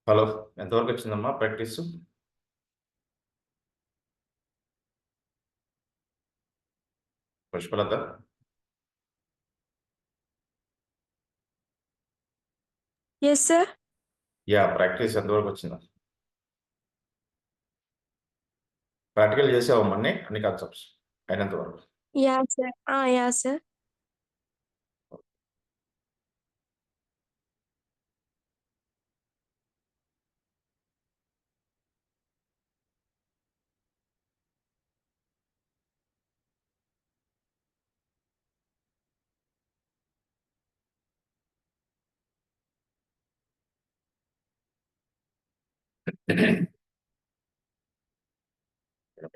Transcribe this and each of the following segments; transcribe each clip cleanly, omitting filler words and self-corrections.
Hello, ఎంతవరకు వచ్చిందమ్మా practice? Pushpalatha, Yes, sir. Practice ఎంతవరకు వచ్చిందా? ప్రాక్టికల్ చేసావమ్మా అన్ని కాన్సెప్ట్స్ అయినంత వరకు? Yeah, sir. Yeah, sir.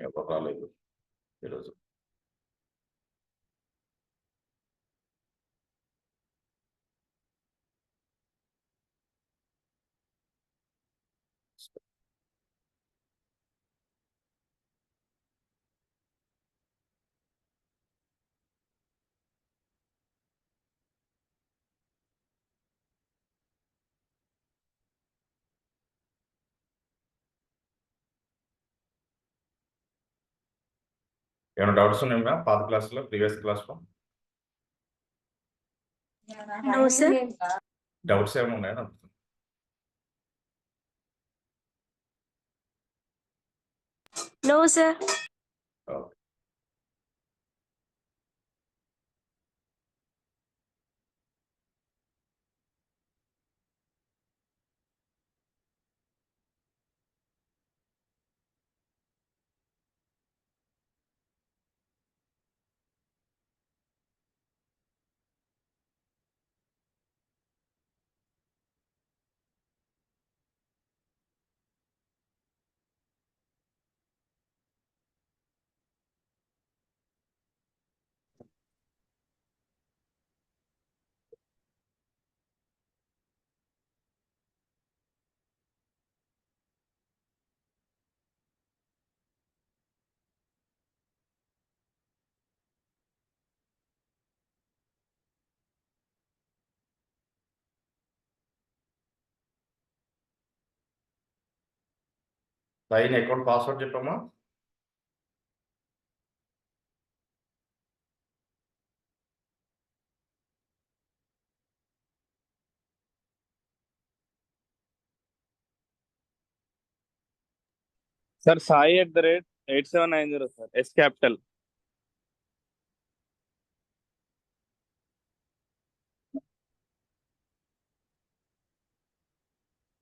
ఎవరు రాలేదు ఈరోజు. ఏమైనా డౌట్స్ ఉన్నాయా పాత క్లాస్లో, ప్రీవియస్ క్లాస్లో? No, sir. డౌట్స్ ఏమైనా ఉన్నాయా? No, sir. Okay. Sign account password చెప్పమ్మా. Sir, Sai@8790, sir. S capital.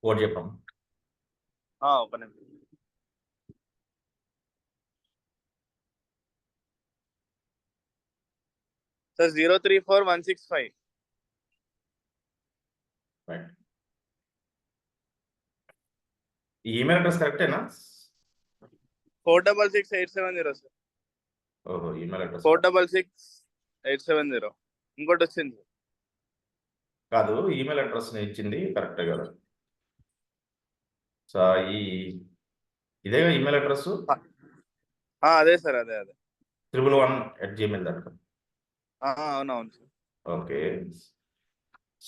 Code చెప్పమ్మా. Open it. Sir, 034165. రైట్. ఈ ఈమెయిల్ అడ్రస్ కరెక్టేనా? 466870, sir. ఓహో, ఈమెయిల్ అడ్రస్ 466870. ఇంకోటి వచ్చింది. కాదు, ఈమెయిల్ అడ్రస్ ఇచ్చింది కరెక్టే కదా? సాయి, ఇదేగా ఈమెయిల్ అడ్రస్? అదే సార్, అదే 111@gmail.com. అవునవును sir. Okay.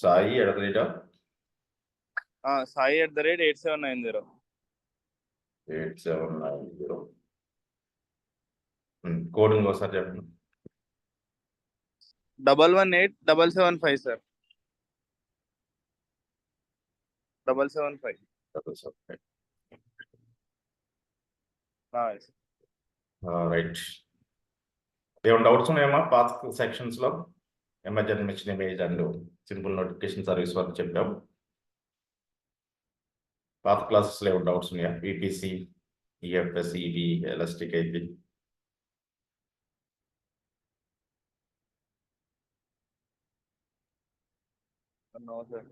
Sai Sai@8790. 8790. Code ఇంకోసారి చెప్పండి. 118775, sir. 775. Yes. రైట్. ఏమైనా డౌట్స్ ఉన్నాయమ్మా పాత సెక్షన్స్లో? Emergency machine image and simple notification service వరకు చెప్పాం. పాత క్లాసెస్లో ఏమైనా డౌట్స్ ఉన్నాయా? విపిసి, ఈఎఫ్ఎస్, ఈబి, ఎలాస్టిక్ అయితే? No, sir.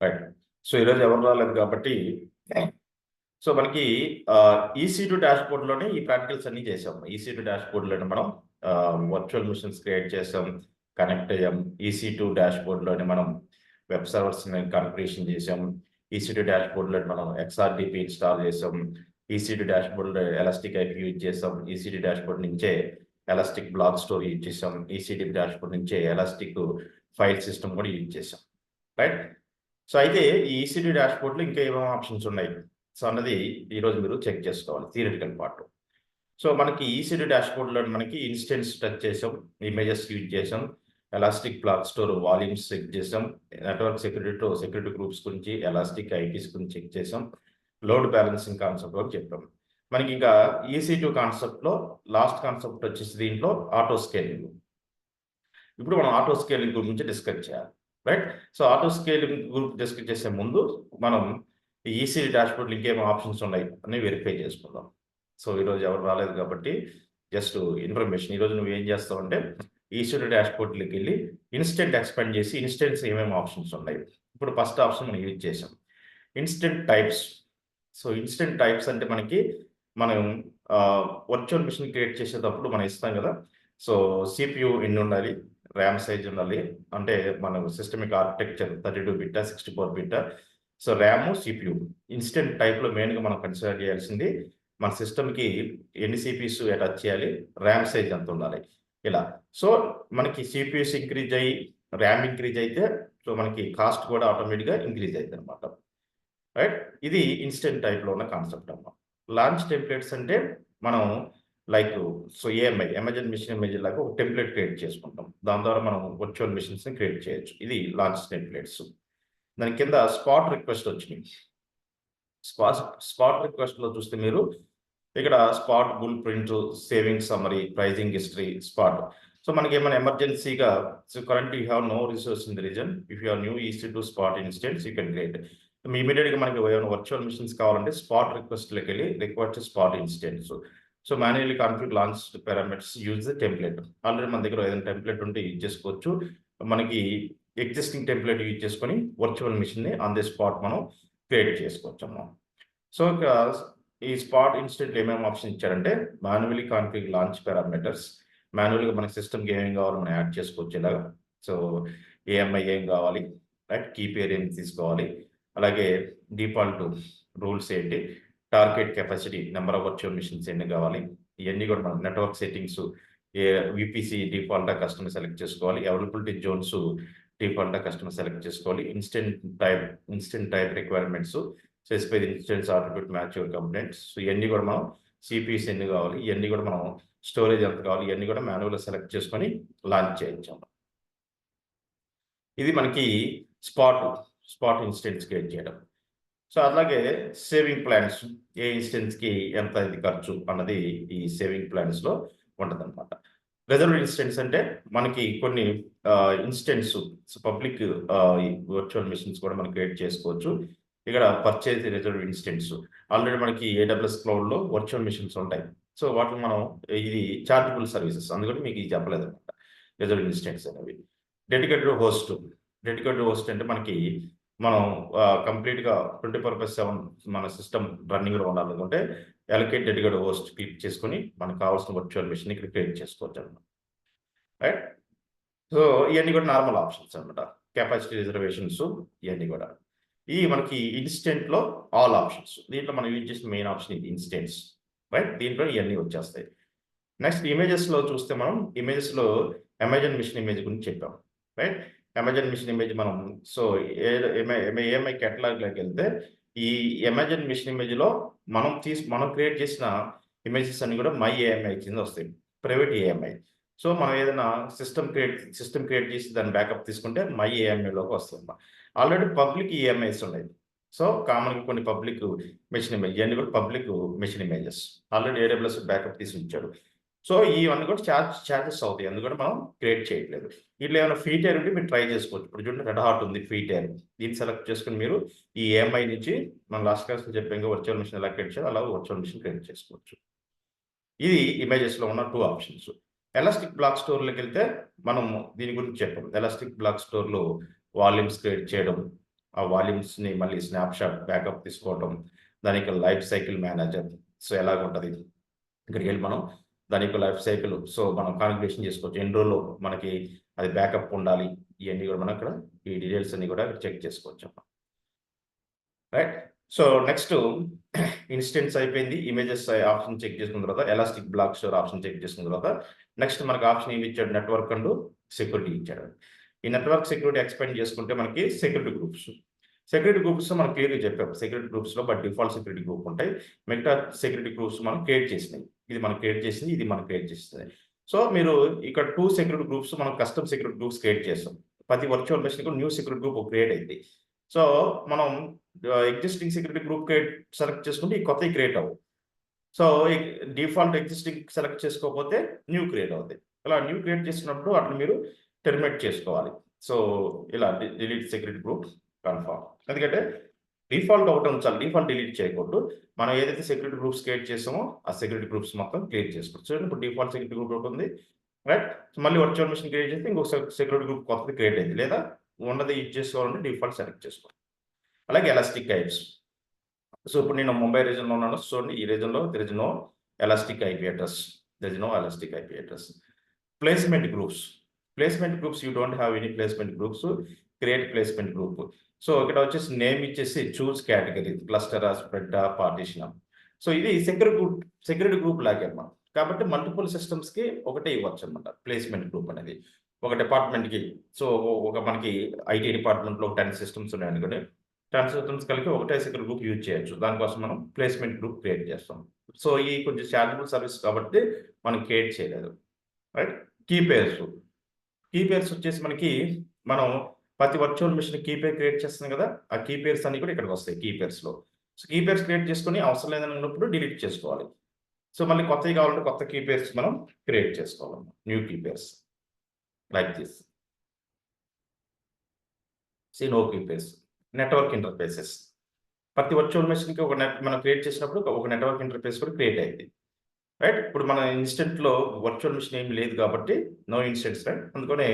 రైట్. సో ఈరోజు ఎవరు రాలేదు కాబట్టి, సో మనకి EC2 డాష్ బోర్డ్లోనే ఈ ప్రాక్టికల్స్ అన్ని చేసాం. EC2 డాష్ బోర్డ్లోనే మనం వర్చువల్ మిషన్స్ క్రియేట్ చేసాం, కనెక్ట్ అయ్యాం. EC2 డాష్బోర్డ్లోని మనం వెబ్ సర్వర్స్ని కాన్ఫిగరేషన్ చేసాం. EC2 డాష్బోర్డ్లో మనం XRDP ఇన్స్టాల్ చేసాం. EC2 డాష్బోర్డ్లో ఎలాస్టిక్ IP యూజ్ చేసాం. EC2 డాష్బోర్డ్ నుంచే ఎలాస్టిక్ బ్లాక్ స్టోర్ యూజ్ చేసాం. EC2 డాష్బోర్డ్ నుంచే ఎలాస్టిక్ ఫైల్ సిస్టమ్ కూడా యూజ్ చేసాం, రైట్? సో అయితే ఈ EC2 డాష్బోర్డ్లో ఇంకా ఏమేమి ఆప్షన్స్ ఉన్నాయి సో అన్నది ఈరోజు మీరు చెక్ చేసుకోవాలి థియరిటికల్ పార్ట్. సో మనకి EC2 డాష్బోర్డ్లో మనకి ఇన్స్టెన్స్ టచ్ చేసాం, ఇమేజెస్ యూజ్ చేసాం, elastic block store volumes check చేసాం, నెట్వర్క్ సెక్యూరిటీ గ్రూప్స్ గురించి, ఎలాస్టిక్ IPs గురించి చెక్ చేసాం, లోడ్ బ్యాలెన్సింగ్ కాన్సెప్ట్ కూడా చెప్పాం. మనకి ఇంకా EC2 కాన్సెప్ట్లో లాస్ట్ కాన్సెప్ట్ వచ్చేసి దీంట్లో ఆటో స్కేలింగ్. ఇప్పుడు మనం ఆటో స్కేలింగ్ గురించి డిస్కస్ చేయాలి, రైట్? సో ఆటో స్కేలింగ్ గురించి డిస్కస్ చేసే ముందు మనం ఈ EC2 డాష్బోర్డ్లో ఇంకేం ఆప్షన్స్ ఉన్నాయి అని వెరిఫై చేసుకుందాం. సో ఈరోజు ఎవరు రాలేదు కాబట్టి జస్ట్ ఇన్ఫర్మేషన్. ఈరోజు నువ్వు ఏం చేస్తావు అంటే EC2 డాష్బోర్డ్లోకి వెళ్ళి ఇన్స్టెంట్ ఎక్స్పాండ్ చేసి ఇన్స్టెంట్స్ ఏమేమి ఆప్షన్స్ ఉన్నాయి. ఇప్పుడు ఫస్ట్ ఆప్షన్ మనం యూజ్ చేసాం instant types. So instant types అంటే మనం వర్చువల్ మిషన్ క్రియేట్ చేసేటప్పుడు మనం ఇస్తాం కదా. సో CPU ఎన్ని ఉండాలి, ర్యామ్ సైజ్ ఉండాలి, అంటే మన systemic architecture 32 bit 64 bit. So RAM, CPU instant టైప్లో మెయిన్గా మనం కన్సిడర్ చేయాల్సింది మన సిస్టమ్కి ఎన్ని CPUs అటాచ్ చేయాలి, ర్యామ్ సైజ్ ఎంత ఉండాలి, ఇలా. సో మనకి CPUs ఇంక్రీజ్ అయ్యి ర్యామ్ ఇంక్రీజ్ అయితే సో మనకి కాస్ట్ కూడా ఆటోమేటిక్గా ఇంక్రీజ్ అవుతుంది అనమాట, రైట్? ఇది ఇన్స్టెంట్ టైప్లో ఉన్న కాన్సెప్ట్ అన్నమాట. లాంచ్ టెంప్లెట్స్ అంటే మనం like so Amazon machine image లాగా ఒక టెంప్లెట్ క్రియేట్ చేసుకుంటాం. దాని ద్వారా మనం వర్చువల్ మిషన్స్ని క్రియేట్ చేయొచ్చు. ఇది లాంచ్ టెంప్లెట్స్. దాని కింద స్పాట్ రిక్వెస్ట్ వచ్చినాయి. స్పాట్ రిక్వెస్ట్లో చూస్తే మీరు ఇక్కడ spot blueprint, saving summary, pricing history, spot. So మనకి ఏమైనా ఎమర్జెన్సీగా so current you have no resource in the region, if you are new EC2 spot instance you can create. ఇమీడియట్గా మనకి ఏమైనా వర్చువల్ మిషన్స్ కావాలంటే స్పాట్ రిక్వెస్ట్లోకి వెళ్ళి request spot instance. So manually configure launch parameters use the template. Already మన దగ్గర ఏదైనా template ఉంటే యూజ్ చేసుకోవచ్చు. మనకి ఎగ్జిస్టింగ్ టెంప్లెట్ యూజ్ చేసుకొని వర్చువల్ మిషన్ని ఆన్ ది స్పాట్ మనం క్రియేట్ చేసుకోవచ్చు అమ్మా. సో ఇక ఈ స్పాట్ ఇన్స్టెంట్ ఏమేమి ఆప్షన్ ఇచ్చారంటే మాన్యువల్లీ కాన్ఫిగర్ లాంచ్ పారామీటర్స్. మాన్యువల్గా మనకి సిస్టమ్కి ఏమేమి కావాలో మనం యాడ్ చేసుకోవచ్చు ఇలాగా. సో AMI ఏం కావాలి, రైట్? కీ పేర్ ఏం తీసుకోవాలి, అలాగే డిఫాల్ట్ రూల్స్ ఏంటి, target capacity, number of virtual machines ఎన్ని కావాలి, ఇవన్నీ కూడా మనం నెట్వర్క్ సెట్టింగ్స్ VPC డిఫాల్ట్గా కస్టమర్ సెలెక్ట్ చేసుకోవాలి, అవైలబిలిటీ జోన్స్ డిఫాల్ట్గా కస్టమర్ సెలెక్ట్ చేసుకోవాలి, instant type requirements, specified instance attribute match your components. So ఇవన్నీ కూడా మనం CPUs ఎన్ని కావాలి, ఇవన్నీ కూడా మనం స్టోరేజ్ ఎంత కావాలి, ఇవన్నీ కూడా మాన్యువల్గా సెలెక్ట్ చేసుకొని లాంచ్ చేయొచ్చు. ఇది మనకి స్పాట్ ఇన్స్టెన్స్ క్రియేట్ చేయడం. సో అలాగే సేవింగ్ ప్లాన్స్, ఏ ఇన్స్టెన్స్కి ఎంత ఇది ఖర్చు అన్నది ఈ సేవింగ్ ప్లాన్స్లో ఉంటుంది అనమాట. రిజర్వ్ ఇన్స్టెన్స్ అంటే మనకి కొన్ని ఇన్స్టెన్స్ పబ్లిక్ వర్చువల్ మిషన్స్ కూడా మనం క్రియేట్ చేసుకోవచ్చు. ఇక్కడ పర్చేజ్ రిజర్వ్ ఇన్స్టెన్స్ ఆల్రెడీ మనకి AWS క్లౌడ్లో వర్చువల్ మిషన్స్ ఉంటాయి. సో వాటిని మనం ఇది చార్జబుల్ సర్వీసెస్, అందుకని మీకు ఇది చెప్పలేదు అనమాట రిజర్వ్ ఇన్స్టెన్స్ అనేవి. డెడికేటెడ్ హోస్ట్ అంటే మనకి మనం కంప్లీట్గా 24/7 మన సిస్టమ్ రన్నింగ్లో ఉండాలనుకుంటే అలొకేట్ డెడికేటెడ్ హోస్ట్ క్లిక్ చేసుకొని మనకు కావాల్సిన వర్చువల్ మిషన్ ఇక్కడ క్రియేట్ చేసుకోవచ్చు అనమాట, రైట్? సో ఇవన్నీ కూడా నార్మల్ ఆప్షన్స్ అనమాట. కెపాసిటీ రిజర్వేషన్స్ ఇవన్నీ కూడా ఈ మనకి ఇన్స్టెంట్లో ఆల్ ఆప్షన్స్. దీంట్లో మనం యూజ్ చేసిన మెయిన్ ఆప్షన్ ఇది ఇన్స్టెన్స్, రైట్? దీంట్లో ఇవన్నీ వచ్చేస్తాయి. నెక్స్ట్ ఇమేజెస్లో చూస్తే మనం ఇమేజెస్లో అమెజాన్ మిషన్ ఇమేజ్ గురించి చెప్పాం, రైట్? అమెజాన్ మిషన్ ఇమేజ్ మనం సో AMI కేటలాగ్లోకి వెళ్తే ఈ అమెజాన్ మిషన్ ఇమేజ్లో మనం క్రియేట్ చేసిన ఇమేజెస్ అన్ని కూడా మై AMI కింద వస్తాయి, ప్రైవేట్ AMI. సో మనం ఏదైనా సిస్టమ్ క్రియేట్ చేసి దాన్ని బ్యాకప్ తీసుకుంటే మై AMIలోకి వస్తుంది. ఆల్రెడీ పబ్లిక్ EMIs ఉన్నాయి. సో కామన్గా కొన్ని పబ్లిక్ మిషన్ ఇమేజ్, ఇవన్నీ కూడా public machine images already AWS backup తీసి ఉంచాడు. సో ఇవన్నీ కూడా ఛార్జెస్ అవుతాయి, అందుకని మనం క్రియేట్ చేయట్లేదు. ఇట్లా ఏమైనా ఫ్రీ టైర్ ఉంటే మీరు ట్రై చేసుకోవచ్చు. ఇప్పుడు చూడండి రెడ్ హాట్ ఉంది ఫ్రీ టైర్, దీన్ని సెలెక్ట్ చేసుకుని మీరు ఈ AMI నుంచి మనం లాస్ట్ క్లాస్లో చెప్పాం వర్చువల్ మిషన్ ఎలా క్రియేట్ చేయాలి, అలా వర్చువల్ మిషన్ క్రియేట్ చేసుకోవచ్చు. ఇది ఇమేజెస్లో ఉన్న 2 ఆప్షన్స్. ఎలాస్టిక్ బ్లాక్ స్టోర్లోకి వెళ్తే మనం దీని గురించి చెప్పాం. ఎలాస్టిక్ బ్లాక్ స్టోర్లో వాల్యూమ్స్ క్రియేట్ చేయడం, ఆ వాల్యూమ్స్ని మళ్ళీ స్నాప్షాట్ బ్యాకప్ తీసుకోవడం, దానికి లైఫ్ సైకిల్ మేనేజర్. సో ఎలాగ ఉంటుంది ఇక్కడికి వెళ్ళి మనం దాని యొక్క లైఫ్ సైకిల్ సో మనం కాన్ఫిగరేషన్ చేసుకోవచ్చు. ఎన్ని రోజుల్లో మనకి అది బ్యాకప్ ఉండాలి. ఇవన్నీ కూడా మనం ఇక్కడ ఈ డీటెయిల్స్ అన్ని కూడా చెక్ చేసుకోవచ్చు. రైట్. సో నెక్స్ట్ ఇన్స్టెన్స్ అయిపోయింది. ఇమేజెస్ ఆప్షన్ చెక్ చేసుకున్న తర్వాత elastic block store option check చేసుకున్న తర్వాత నెక్స్ట్ మనకు ఆప్షన్ ఏమి ఇచ్చాడు, నెట్వర్క్ అండ్ సెక్యూరిటీ ఇచ్చాడు. ఈ నెట్వర్క్ సెక్యూరిటీ ఎక్స్పెండ్ చేసుకుంటే మనకి సెక్యూరిటీ గ్రూప్స్ మనం క్లియర్గా చెప్పాం. సెక్యూరిటీ గ్రూప్స్లో బట్ డిఫాల్ట్ సెక్యూరిటీ గ్రూప్ ఉంటాయి. మిగతా సెక్యూరిటీ గ్రూప్స్ మనం క్రియేట్ చేసినాయి. ఇది మనం క్రియేట్ చేసింది, ఇది మనం క్రియేట్ చేసింది. సో మీరు ఇక్కడ 2 సెక్యూరిటీ గ్రూప్స్ మనం కస్టమ్ సెక్యూరిటీ గ్రూప్స్ క్రియేట్ చేస్తాం. ప్రతి virtual machine new security group create అయింది. సో మనం ఎగ్జిస్టింగ్ సెక్యూరిటీ గ్రూప్ సెలెక్ట్ చేసుకుంటే ఈ కొత్తవి క్రియేట్ అవ్వవు. సో డిఫాల్ట్ ఎగ్జిస్టింగ్ సెలెక్ట్ చేసుకోకపోతే న్యూ క్రియేట్ అవుతాయి. ఇలా న్యూ క్రియేట్ చేసినప్పుడు అట్లా మీరు టెర్మినేట్ చేసుకోవాలి. సో ఇలా డిలీట్ సెక్యూరిటీ గ్రూప్ కన్ఫర్మ్. ఎందుకంటే డిఫాల్ట్ ఒకటి ఉంచాలి, డిఫాల్ట్ డిలీట్ చేయకూడదు. మనం ఏదైతే సెక్యూరిటీ గ్రూప్స్ క్రియేట్ చేస్తామో ఆ సెక్యూరిటీ గ్రూప్స్ మొత్తం క్రియేట్ చేసుకోవచ్చు. సో ఇప్పుడు డిఫాల్ట్ సెక్యూరిటీ గ్రూప్ ఒకటి ఉంది, రైట్. మళ్ళీ వర్చువల్ మెషిన్ క్రియేట్ చేస్తే ఇంకొక సెక్యూరిటీ గ్రూప్ కొత్తది క్రియేట్ అయింది. లేదా ఉన్నది యూజ్ చేసుకోవాలంటే డిఫాల్ట్ సెలెక్ట్ చేసుకోవాలి. అలాగే ఎలాస్టిక్ టైప్స్. సో ఇప్పుడు నేను ముంబై రీజన్లో ఉన్నాను. చూడండి, ఈ రీజన్లో there is no elastic IP address. Placement groups you don't have any placement groups. Create placement group. So ఇక్కడ వచ్చేసి నేమ్ ఇచ్చేసి చూస్ కేటగిరీ, క్లస్టరా, స్ప్రెడ్డా, పార్టీషనా. సో ఇది సెక్యూరిటీ గ్రూప్ లాగే అన్నమాట. కాబట్టి మల్టిపుల్ సిస్టమ్స్కి ఒకటే ఇవ్వచ్చు అనమాట ప్లేస్మెంట్ గ్రూప్ అనేది. ఒక డిపార్ట్మెంట్కి, సో ఒక మనకి ఐటీ డిపార్ట్మెంట్లో 10 సిస్టమ్స్ ఉన్నాయి అనుకోండి, 10 సిస్టమ్స్ కలిపి ఒకటే సెక్యూరిటీ గ్రూప్ యూజ్ చేయొచ్చు. దానికోసం మనం ప్లేస్మెంట్ గ్రూప్ క్రియేట్ చేస్తాం. సో ఈ కొంచెం చార్జబుల్ సర్వీస్ కాబట్టి మనం క్రియేట్ చేయలేదు, రైట్. కీ పేర్స్ వచ్చేసి మనం ప్రతి virtual machine key pair create చేస్తాం కదా, ఆ కీ పేర్స్ అన్ని కూడా ఇక్కడికి వస్తాయి కీ పేర్స్లో. సో కీ పేర్స్ క్రియేట్ చేసుకొని అవసరం లేదన్నప్పుడు డిలీట్ చేసుకోవాలి. సో మళ్ళీ కొత్తవి కావాలంటే కొత్త కీ పేర్స్ మనం క్రియేట్ చేసుకోవాలి, new key pairs like this. No key pairs. Network interfaces. ప్రతి వర్చువల్ మెషిన్కి మనం క్రియేట్ చేసినప్పుడు ఒక నెట్వర్క్ ఇంటర్ఫేస్ కూడా క్రియేట్ అయింది, రైట్. ఇప్పుడు మన ఇన్స్టెంట్లో వర్చువల్ మెషిన్ ఏమి లేదు కాబట్టి నో ఇన్స్టెంట్స్, రైట్. అందుకనే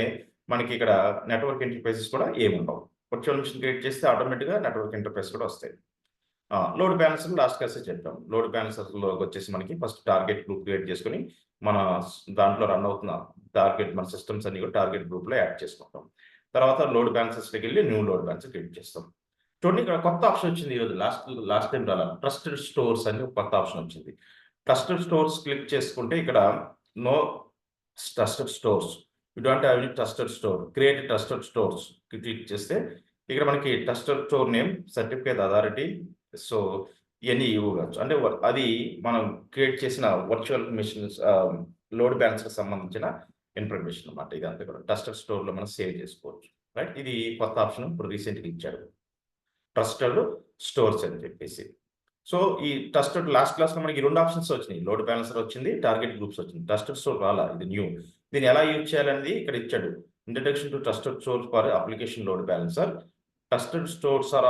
మనకి ఇక్కడ నెట్వర్క్ ఇంటర్ఫేసెస్ కూడా ఏమి ఉండవు. వర్చువల్ మెషిన్ క్రియేట్ చేస్తే ఆటోమేటిక్గా నెట్వర్క్ ఇంటర్ఫేస్ కూడా వస్తాయి. లోడ్ బ్యాలెన్సర్ లాస్ట్ క్లాస్ చెప్పాం. లోడ్ బ్యాలెన్సర్లో వచ్చేసి మనకి ఫస్ట్ టార్గెట్ గ్రూప్ క్రియేట్ చేసుకుని మన దాంట్లో రన్ అవుతున్న మన సిస్టమ్స్ అన్ని కూడా టార్గెట్ గ్రూప్లో యాడ్ చేసుకుంటాం. తర్వాత లోడ్ బ్యాలెన్సర్స్కి వెళ్ళి న్యూ లోడ్ బ్యాలెన్సర్ క్రియేట్ చేస్తాం. చూడండి, ఇక్కడ కొత్త ఆప్షన్ వచ్చింది ఈరోజు. లాస్ట్ టైం రాలా, ట్రస్టెడ్ స్టోర్స్ అని కొత్త ఆప్షన్ వచ్చింది. ట్రస్టెడ్ స్టోర్స్ క్లిక్ చేసుకుంటే ఇక్కడ no trusted stores, you don't have any trusted store, create trusted stores click చేస్తే ఇక్కడ మనకి trusted store name, certificate authority, so ఇవన్నీ ఇవ్వచ్చు. అంటే అది మనం క్రియేట్ చేసిన వర్చువల్ మెషిన్స్ లోడ్ బ్యాలెన్స్కి సంబంధించిన ఇన్ఫర్మేషన్ అన్నమాట. ఇదంతా కూడా ట్రస్టెడ్ స్టోర్లో మనం సేవ్ చేసుకోవచ్చు, రైట్. ఇది కొత్త ఆప్షన్ ఇప్పుడు రీసెంట్గా ఇచ్చాడు, ట్రస్టెడ్ స్టోర్స్ అని చెప్పేసి. సో ఈ ట్రస్టెడ్ లాస్ట్ క్లాస్లో మనకి 2 ఆప్షన్స్ వచ్చినాయి, లోడ్ బ్యాలెన్సర్ వచ్చింది, టార్గెట్ గ్రూప్స్ వచ్చింది. ట్రస్టెడ్ స్టోర్ రాలా, ఇది న్యూ. దీన్ని ఎలా యూజ్ చేయాలనేది ఇక్కడ ఇచ్చాడు. Introduction to trusted stores for application load balancer. Trusted stores are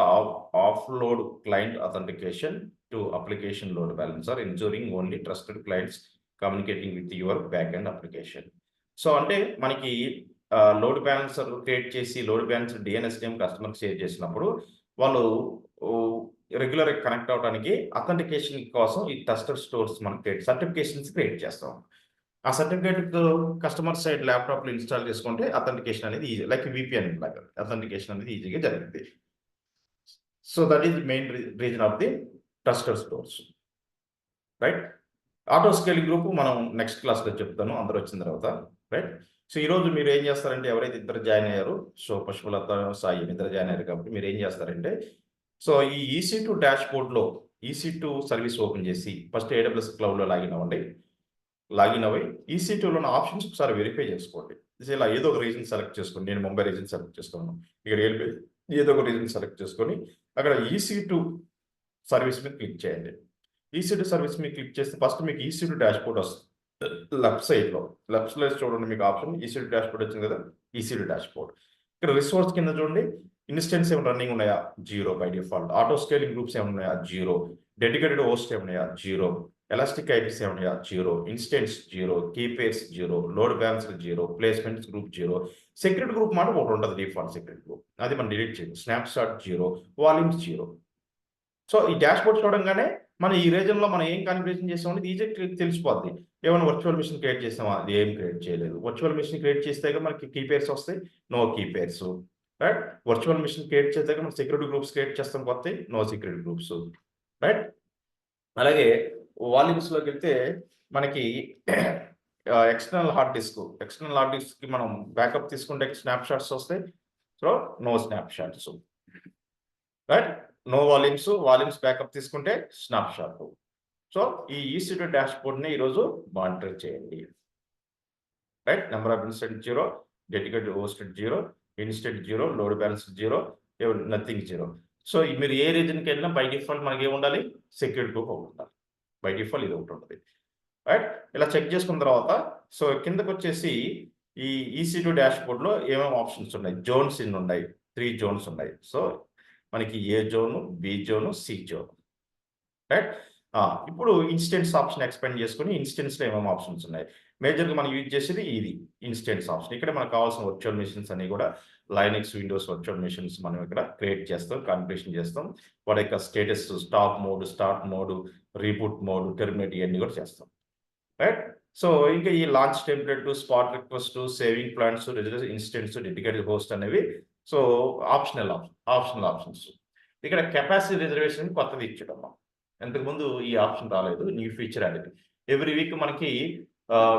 offload client authentication to application load balancer, ensuring only trusted clients communicating with your back end application. So అంటే మనకి load balancer create చేసి load balancer DNS name కస్టమర్కి share చేసినప్పుడు వాళ్ళు regular connect అవడానికి authentication కోసం ఈ trusted stores మనం సర్టిఫికేషన్స్ క్రియేట్ చేస్తాం. ఆ సర్టిఫికేట్ కస్టమర్ సైడ్ ల్యాప్టాప్లో ఇన్స్టాల్ చేసుకుంటే అథెంటికేషన్ అనేది ఈజీ, లైక్ విపిఎన్ లాగా అథెంటికేషన్ అనేది ఈజీగా జరుగుతుంది. So that is main reason of the trusted stores, right. Auto scaling group మనం నెక్స్ట్ క్లాస్లో చెప్తాను అందరూ వచ్చిన తర్వాత, రైట్. సో ఈరోజు మీరు ఏం చేస్తారంటే, ఎవరైతే ఇద్దరు జాయిన్ అయ్యారో, సో పశువులత సాయి ఇద్దరు జాయిన్ అయ్యారు కాబట్టి మీరు ఏం చేస్తారంటే, సో ఈ EC2 డాష్బోర్డ్లో EC2 సర్వీస్ ఓపెన్ చేసి ఫస్ట్ AWS క్లౌడ్లో లాగిన్ అవ్వి EC2లో ఉన్న ఆప్షన్స్ ఒకసారి వెరిఫై చేసుకోండి. ఇలా ఏదో ఒక రీజన్ సెలెక్ట్ చేసుకోండి. నేను ముంబై రీజన్ సెలెక్ట్ చేసుకున్నాను, ఇక్కడ ఏదో ఒక రీజన్ సెలెక్ట్ చేసుకొని అక్కడ EC2 సర్వీస్ మీద క్లిక్ చేయండి. EC2 సర్వీస్ మీద క్లిక్ చేస్తే ఫస్ట్ మీకు EC2 డాష్బోర్డ్ వస్తుంది. లెఫ్ట్ సైడ్లో చూడండి, మీకు ఆప్షన్ EC2 డాష్బోర్డ్ వచ్చింది కదా, EC2 డాష్బోర్డ్. ఇక్కడ రిసోర్స్ కింద చూడండి, ఇన్స్టెన్స్ ఏమైనా రన్నింగ్ ఉన్నాయా, 0 by default. Auto scaling groups ఏమైనా ఉన్నాయా, 0. డెడికేటెడ్ హోస్ట్ ఏమన్నాయా, 0. ఎలాస్టిక్ ఐపీస్ ఏమన్నాయా, 0. Instance 0. Key pairs 0. Load balancer 0. Placements group 0. Security group మాట ఒకటి ఉంటుంది, డిఫాల్ట్ సెక్యూరిటీ గ్రూప్, అది మనం డిలీట్ చేయాలి. స్నాప్షాట్ 0. వాల్యూమ్స్ 0. సో ఈ డాష్ బోర్డ్ చూడంగానే మనం ఈ రీజన్లో మనం ఏం కాన్ఫిగరేషన్ చేసామని ఈజీ తెలిసిపోద్ది. ఏమైనా వర్చువల్ మిషన్ క్రియేట్ చేసామా, అది ఏం క్రియేట్ చేయలేదు. వర్చువల్ మిషన్ క్రియేట్ చేస్తే మనకి కీ పేర్స్ వస్తాయి, no key pairs. Right, virtual machine create చేస్తే మనం సెక్యూరిటీ గ్రూప్స్ క్రియేట్ చేస్తాం కొత్త, నో సెక్యూరిటీ గ్రూప్స్. రైట్, అలాగే వాల్యూమ్స్లోకి వెళ్తే మనకి ఎక్స్టర్నల్ హార్డ్ డిస్క్కి మనం బ్యాకప్ తీసుకుంటే స్నాప్ షాట్స్ వస్తాయి. So no snapshots. Right, no volumes backup తీసుకుంటే స్నాప్ షాట్. సో ఈ EC2 డాష్ బోర్డ్ని ఈరోజు మానిటర్ చేయండి. Right, number of instance 0, dedicated hosted 0, instance 0, load balance 0, nothing 0. So మీరు ఏ రీజన్కి వెళ్ళినా బై డిఫాల్ట్ మనకి ఏమి ఉండాలి, సెక్యూరిటీ గ్రూప్ ఒకటి ఉండాలి. బై డిఫాల్ట్ ఇది ఒకటి ఉంటుంది. రైట్, ఇలా చెక్ చేసుకున్న తర్వాత సో కిందకు వచ్చేసి ఈ EC2 డాష్ బోర్డ్లో ఏమేమి ఆప్షన్స్ ఉన్నాయి, జోన్స్ ఇన్ని ఉన్నాయి, 3 జోన్స్ ఉన్నాయి. సో మనకి A zone, B zone, C zone. Right, ఇప్పుడు ఇన్స్టెన్స్ ఆప్షన్ ఎక్స్పెండ్ చేసుకుని ఇన్స్టెన్స్లో ఏమేమి ఆప్షన్స్ ఉన్నాయి. మేజర్గా మనం యూజ్ చేసేది ఇది ఇన్స్టెన్స్ ఆప్షన్. ఇక్కడ మనకు కావాల్సిన వర్చువల్ మిషన్స్ అన్ని కూడా లైనక్స్, విండోస్ వర్చువల్ మిషన్స్ మనం ఇక్కడ క్రియేట్ చేస్తాం, కాన్ఫిగరేషన్ చేస్తాం. వాటి యొక్క status, stop mode, start mode, reboot mode, terminate ఇవన్నీ కూడా చేస్తాం. రైట్, సో ఇంకా ఈ launch template, spot request, saving plans, instance, dedicated host అనేవి సో ఆప్షనల్ ఆప్షన్స్. ఇక్కడ కెపాసిటీ రిజర్వేషన్ కొత్తది ఇచ్చాడమ్మా. ఇంతకుముందు ఈ ఆప్షన్ రాలేదు, న్యూ ఫీచర్ అనేది. ఎవ్రీ వీక్ మనకి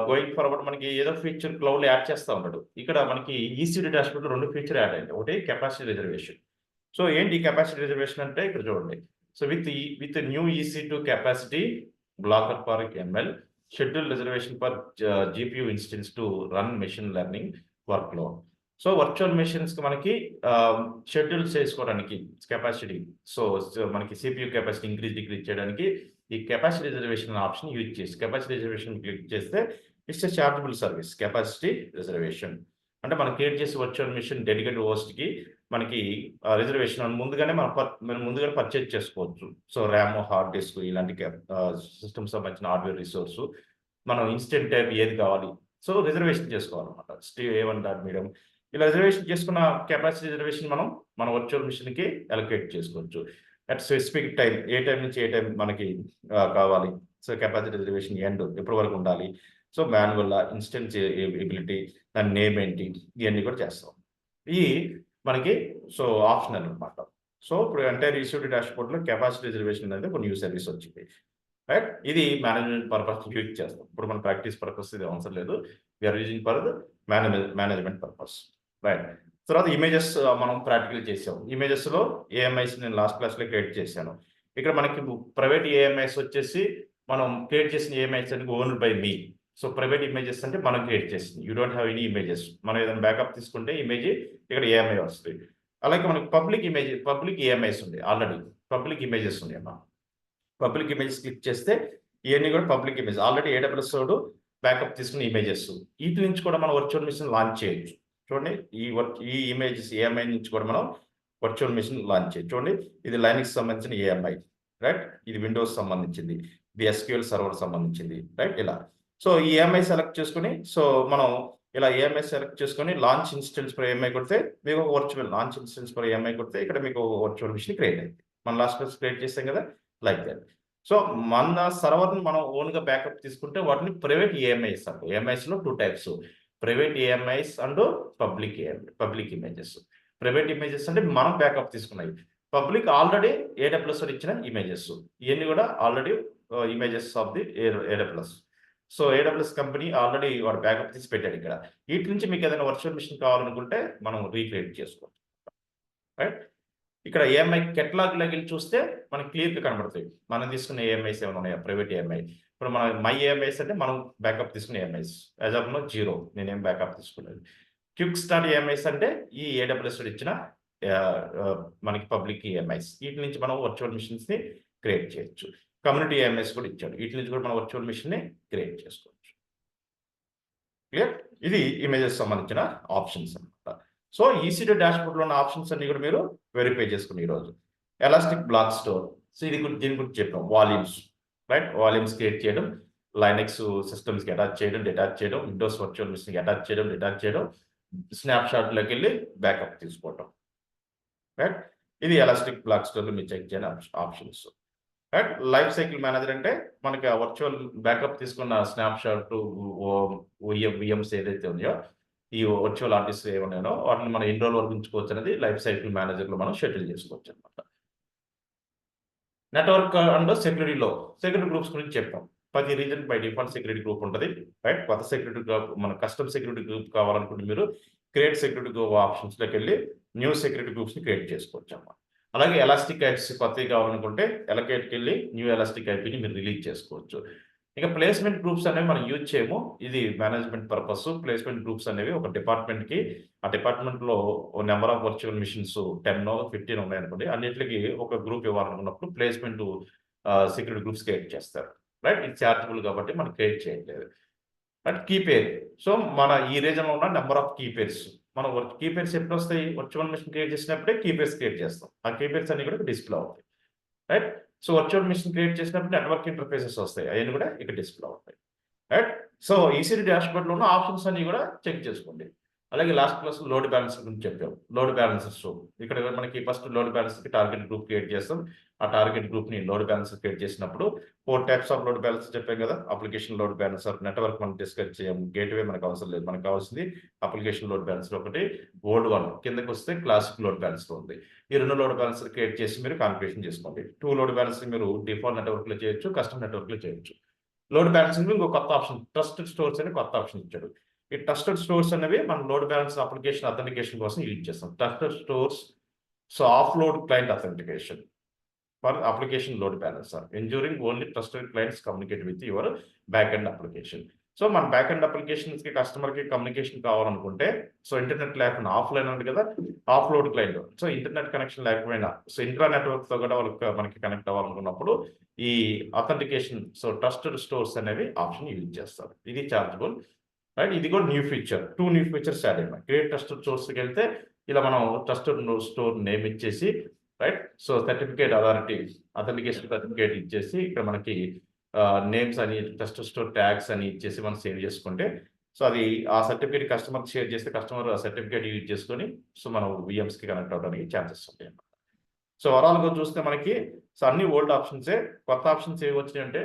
గోయింగ్ ఫార్వర్డ్ మనకి ఏదో ఫీచర్ క్లౌడ్లో యాడ్ చేస్తూ ఉంటాడు. ఇక్కడ మనకి EC2 డాష్ బోర్డ్లో 2 ఫీచర్ యాడ్ అయింది. ఒకటి కెపాసిటీ రిజర్వేషన్. సో ఏంటి కెపాసిటీ రిజర్వేషన్ అంటే ఇక్కడ చూడండి. So with new EC2 capacity blocker for ML, schedule reservation for GPU instance to run machine learning workload. So virtual మెషిన్స్కి మనకి షెడ్యూల్ చేసుకోవడానికి కెపాసిటీ, సో మనకి CPU కెపాసిటీ డిక్రీజ్ చేయడానికి ఈ కెపాసిటీ రిజర్వేషన్ ఆప్షన్ యూజ్ చేసి capacity reservation click చేస్తే it's a chargeable service. Capacity reservation అంటే మనం క్రియేట్ చేసే వర్చువల్ మిషన్ డెడికేటెడ్ హోస్ట్కి మనకి రిజర్వేషన్ ముందుగానే మనం ముందుగానే పర్చేజ్ చేసుకోవచ్చు. సో ర్యామ్, హార్డ్ డిస్క్ ఇలాంటి సిస్టమ్ సంబంధించిన హార్డ్వేర్ రిసోర్స్ మనం ఇన్స్టెంట్ టైప్ ఏది కావాలి సో రిజర్వేషన్ చేసుకోవాలన్నమాట. A1.medium ఇలా రిజర్వేషన్ చేసుకున్న కెపాసిటీ రిజర్వేషన్ మనం మన వర్చువల్ మిషన్కి అలొకేట్ చేసుకోవచ్చు. At specific time, A time నుంచి ఏ టైం మనకి కావాలి. సో కెపాసిటీ రిజర్వేషన్ ఎండ్ ఎప్పటి వరకు ఉండాలి. సో మాన్యువల్, ఇన్స్టెన్స్ ఎబిలిటీ, దాని నేమ్ ఏంటి, ఇవన్నీ కూడా చేస్తాం. ఇవి మనకి సో ఆప్షనల్ అనమాట. సో ఇప్పుడు ఎంటైర్ EC2 డాష్ బోర్డ్లో కెపాసిటీ రిజర్వేషన్ అనేది ఒక న్యూ సర్వీస్ వచ్చింది. రైట్, ఇది మేనేజ్మెంట్ పర్పస్ యూజ్ చేస్తాం. ఇప్పుడు మన ప్రాక్టీస్ పర్పస్ ఇది అవసరం లేదు. We're using for management purpose. Right, తర్వాత ఇమేజెస్ మనం ప్రాక్టికల్ చేసాం. ఇమేజెస్లో AMIs నేను లాస్ట్ క్లాస్లో క్రియేట్ చేశాను. ఇక్కడ మనకి ప్రైవేట్ AMIs వచ్చేసి మనం క్రియేట్ చేసిన AMIs అంటే owned by me. So private images అంటే మనం క్రియేట్ చేసింది. You don't have any images. మనం ఏదైనా బ్యాకప్ తీసుకుంటే ఇమేజ్ ఇక్కడ AMI వస్తుంది. అలాగే మనకి పబ్లిక్ AMIs ఉంది, ఆల్రెడీ పబ్లిక్ ఇమేజెస్ ఉన్నాయి అమ్మా. పబ్లిక్ ఇమేజెస్ క్లిక్ చేస్తే ఇవన్నీ కూడా public image already AWS backup తీసుకున్న ఇమేజెస్. వీటి నుంచి కూడా మనం వర్చువల్ మిషన్ లాంచ్ చేయొచ్చు. చూడండి, ఈ ఇమేజెస్ AMI నుంచి కూడా మనం వర్చువల్ మిషన్ లాంచ్ చేయొచ్చు. చూడండి, ఇది లైనక్స్ సంబంధించిన AMI. రైట్, ఇది విండోస్ సంబంధించింది, ఇది SQL సర్వర్ సంబంధించింది. రైట్, ఇలా సో ఈ AMI సెలెక్ట్ చేసుకుని సో మనం ఇలా AMI సెలెక్ట్ చేసుకుని లాంచ్ ఇన్స్టెన్స్ ఫర్ AMI కొడితే మీకు virtual launch instance for AMI కొడితే ఇక్కడ మీకు వర్చువల్ మిషన్ క్రియేట్ అయింది. మనం లాస్ట్ క్లాస్ క్రియేట్ చేస్తాం కదా, లైక్ దాట్. సో మన సర్వర్ని మనం ఓన్గా బ్యాకప్ తీసుకుంటే వాటిని ప్రైవేట్ AMIs అంటారు. AMIsలో 2 types, private AMIs and public images. Private images అంటే మనం బ్యాకప్ తీసుకున్నాయి. పబ్లిక్ ఆల్రెడీ AWS ఇచ్చిన ఇమేజెస్. ఇవన్నీ కూడా already images of the AWS. So AWS company already వాడు బ్యాకప్ తీసి పెట్టాడు. ఇక్కడ వీటి నుంచి మీకు ఏదైనా వర్చువల్ మిషన్ కావాలనుకుంటే మనం రీక్రియేట్ చేసుకోవచ్చు. రైట్, ఇక్కడ AMI కెటలాగ్లోకి వెళ్ళి చూస్తే మనకి క్లియర్గా కనబడుతాయి మనం తీసుకున్న AMIs ఏమైనా ఉన్నాయా, ప్రైవేట్ AMI. ఇప్పుడు మన మై AMIs అంటే మనం బ్యాకప్ తీసుకునే AMIs. యాజ్ ఆఫ్ నో 0, నేనేం బ్యాకప్ తీసుకునేది. క్విక్ స్టార్ట్ AMIs అంటే ఈ AWS ఇచ్చిన మనకి పబ్లిక్ AMIs. వీటి నుంచి మనం వర్చువల్ మిషన్స్ని క్రియేట్ చేయొచ్చు. కమ్యూనిటీ AMIs కూడా ఇచ్చాడు. వీటి నుంచి కూడా మనం వర్చువల్ మిషన్ని క్రియేట్ చేసుకోవచ్చు. క్లియర్, ఇది ఇమేజెస్ సంబంధించిన ఆప్షన్స్ అనమాట. సో EC2 డాష్ బోర్డ్లో ఉన్న ఆప్షన్స్ అన్ని కూడా మీరు వెరిఫై చేసుకుని ఈరోజు ఎలాస్టిక్ బ్లాక్ స్టోర్. సో దీని గురించి చెప్పాం. వాల్యూమ్స్, రైట్, వాల్యూమ్స్ క్రియేట్ చేయడం, లైనక్స్ సిస్టమ్స్కి అటాచ్ చేయడం, డిటాచ్ చేయడం, విండోస్ వర్చువల్ మిషన్కి అటాచ్ చేయడం, డిటాచ్ చేయడం, స్నాప్ షాట్లోకి వెళ్ళి బ్యాకప్ తీసుకోవటం. రైట్, ఇది ఎలాస్టిక్ బ్లాక్ స్టోర్లో మీరు చెక్ చేయని options. Right. Life cycle manager అంటే మనకి ఆ వర్చువల్ బ్యాకప్ తీసుకున్న స్నాప్ షాట్ విఎంస్ ఏదైతే ఉన్నాయో ఈ వర్చువల్ ఆర్టిస్ట్ ఏమన్నాయో వాటిని మనం ఎన్ని రోజుల వరకు ఉంచుకోవచ్చు అనేది లైఫ్ సైకిల్ మేనేజర్లో మనం షెడ్యూల్ చేసుకోవచ్చు అనమాట. నెట్వర్క్ అండ్ సెక్యూరిటీలో సెక్యూరిటీ గ్రూప్స్ గురించి చెప్పాం. ప్రతి reason by default security group ఉంటుంది. రైట్. కొత్త సెక్యూరిటీ గ్రూప్ మన కస్టమ్ సెక్యూరిటీ గ్రూప్ కావాలనుకుంటే మీరు క్రియేట్ సెక్యూరిటీ గ్రూప్ ఆప్షన్స్లోకి వెళ్ళి న్యూ సెక్యూరిటీ గ్రూప్స్ని క్రియేట్ చేసుకోవచ్చు అన్నమాట. అలాగే ఎలాస్టిక్ ఐపీస్ కొత్తవి కావాలనుకుంటే ఎలకేట్కి వెళ్ళి న్యూ ఎలాస్టిక్ ఐపీని మీరు రిలీజ్ చేసుకోవచ్చు. ఇక ప్లేస్మెంట్ గ్రూప్స్ అనేవి మనం యూజ్ చేయము. ఇది మేనేజ్మెంట్ పర్పస్. ప్లేస్మెంట్ గ్రూప్స్ అనేవి ఒక డిపార్ట్మెంట్కి ఆ డిపార్ట్మెంట్లో నెంబర్ ఆఫ్ వర్చువల్ మిషన్స్ 10 15 ఉన్నాయనుకోండి, అన్నింటికి ఒక గ్రూప్ ఇవ్వాలనుకున్నప్పుడు ప్లేస్మెంట్ సెక్యూరిటీ గ్రూప్స్ క్రియేట్ చేస్తారు. రైట్. ఇది చార్జబుల్ కాబట్టి మనం క్రియేట్ చేయట్లేదు. రైట్. Key pair. సో మన ఈ రీజన్లో ఉన్న నెంబర్ ఆఫ్ కీ పేర్స్ మనం కీ పేర్స్ ఎప్పుడు వస్తాయి? వర్చువల్ మిషన్ క్రియేట్ చేసినప్పుడే కీ పేర్స్ క్రియేట్ చేస్తాం. ఆ కీ పేర్స్ అన్ని కూడా డిస్ప్లే అవుతాయి. Right. So virtual machine create చేసినప్పుడు నెట్వర్క్ ఇంటర్ఫేసెస్ వస్తాయి, అవన్నీ కూడా ఇక్కడ డిస్ప్లే అవుతాయి. రైట్. సో ఈసీడీ డాష్బోర్డ్లో ఉన్న ఆప్షన్స్ అన్ని కూడా చెక్ చేసుకోండి. అలాగే లాస్ట్ క్లాస్ లోడ్ బ్యాలెన్సర్ గురించి చెప్పాం. లోడ్ బ్యాలెన్సర్స్ ఇక్కడ మనకి ఫస్ట్ లోడ్ బ్యాలెన్సర్కి టార్గెట్ గ్రూప్ క్రియేట్ చేస్తాం. ఆ టార్గెట్ గ్రూప్ని లోడ్ బ్యాలెన్సర్ క్రియేట్ చేసినప్పుడు 4 టైప్స్ ఆఫ్ లోడ్ బ్యాలెన్సర్ చెప్పాం కదా. అప్లికేషన్ లోడ్ బ్యాలెన్సర్, నెట్వర్క్ మనం డిస్కస్ చేయం, గేట్వే మనకు అవసరం లేదు. మనకు కావాల్సింది అప్లికేషన్ లోడ్ బ్యాలెన్సర్ ఒకటి, ఓల్డ్ వన్ కిందకి వస్తే క్లాసిక్ లోడ్ బ్యాలెన్సర్ ఉంది. ఈ 2 లోడ్ బ్యాలెన్సర్ క్రియేట్ చేసి మీరు కాన్ఫిగరేషన్ చేసుకోండి. 2 లోడ్ బ్యాలెన్సర్ మీరు డిఫాల్ట్ నెట్వర్క్లో చేయొచ్చు, కస్టమ్ నెట్వర్క్లో చేయొచ్చు. లోడ్ బ్యాలెన్సింగ్ ఇంకో కొత్త ఆప్షన్ ట్రస్టెడ్ స్టోర్స్ అని కొత్త ఆప్షన్ ఇచ్చాడు. ఈ ట్రస్టెడ్ స్టోర్స్ అనేవి మనం లోడ్ బ్యాలెన్స్ అప్లికేషన్ అథెంటికేషన్ కోసం యూజ్ చేస్తాం. Trusted stores so of load client authentication for application load balancer enduring only trusted clients communicate with your back end application. So మన back end అప్లికేషన్స్కి కస్టమర్కి communication కావాలనుకుంటే so internet లేకుండా offline ఉంది కదా, of load client. So internet connection లేకపోయినా so intra నెట్వర్క్తో కూడా వాళ్ళకి మనకి కనెక్ట్ అవ్వాలనుకున్నప్పుడు ఈ అథెంటికేషన్ సో ట్రస్టెడ్ స్టోర్స్ అనేవి ఆప్షన్ యూజ్ చేస్తారు. ఇది చార్జబుల్. రైట్. ఇది కూడా new feature. 2 new features add అయినాయి. క్రియేట్ ట్రస్టెడ్ స్టోర్స్కి వెళ్తే ఇలా మనం ట్రస్టెడ్ స్టోర్ నేమ్ ఇచ్చేసి right. So certificate authority authentication certificate ఇచ్చేసి ఇక్కడ మనకి నేమ్స్ అని ట్రస్టెడ్ స్టోర్ ట్యాగ్స్ అని ఇచ్చేసి మనం సేవ్ చేసుకుంటే సో అది ఆ సర్టిఫికేట్ కస్టమర్కి షేర్ చేస్తే కస్టమర్ ఆ సర్టిఫికేట్ యూజ్ చేసుకొని సో మనం విఎంస్కి కనెక్ట్ అవ్వడానికి ఛాన్సెస్ ఉంటాయి అన్నమాట. సో ఓవరాల్గా చూస్తే మనకి సో అన్ని ఓల్డ్ ఆప్షన్సే. కొత్త ఆప్షన్స్ ఏవి వచ్చినాయి అంటే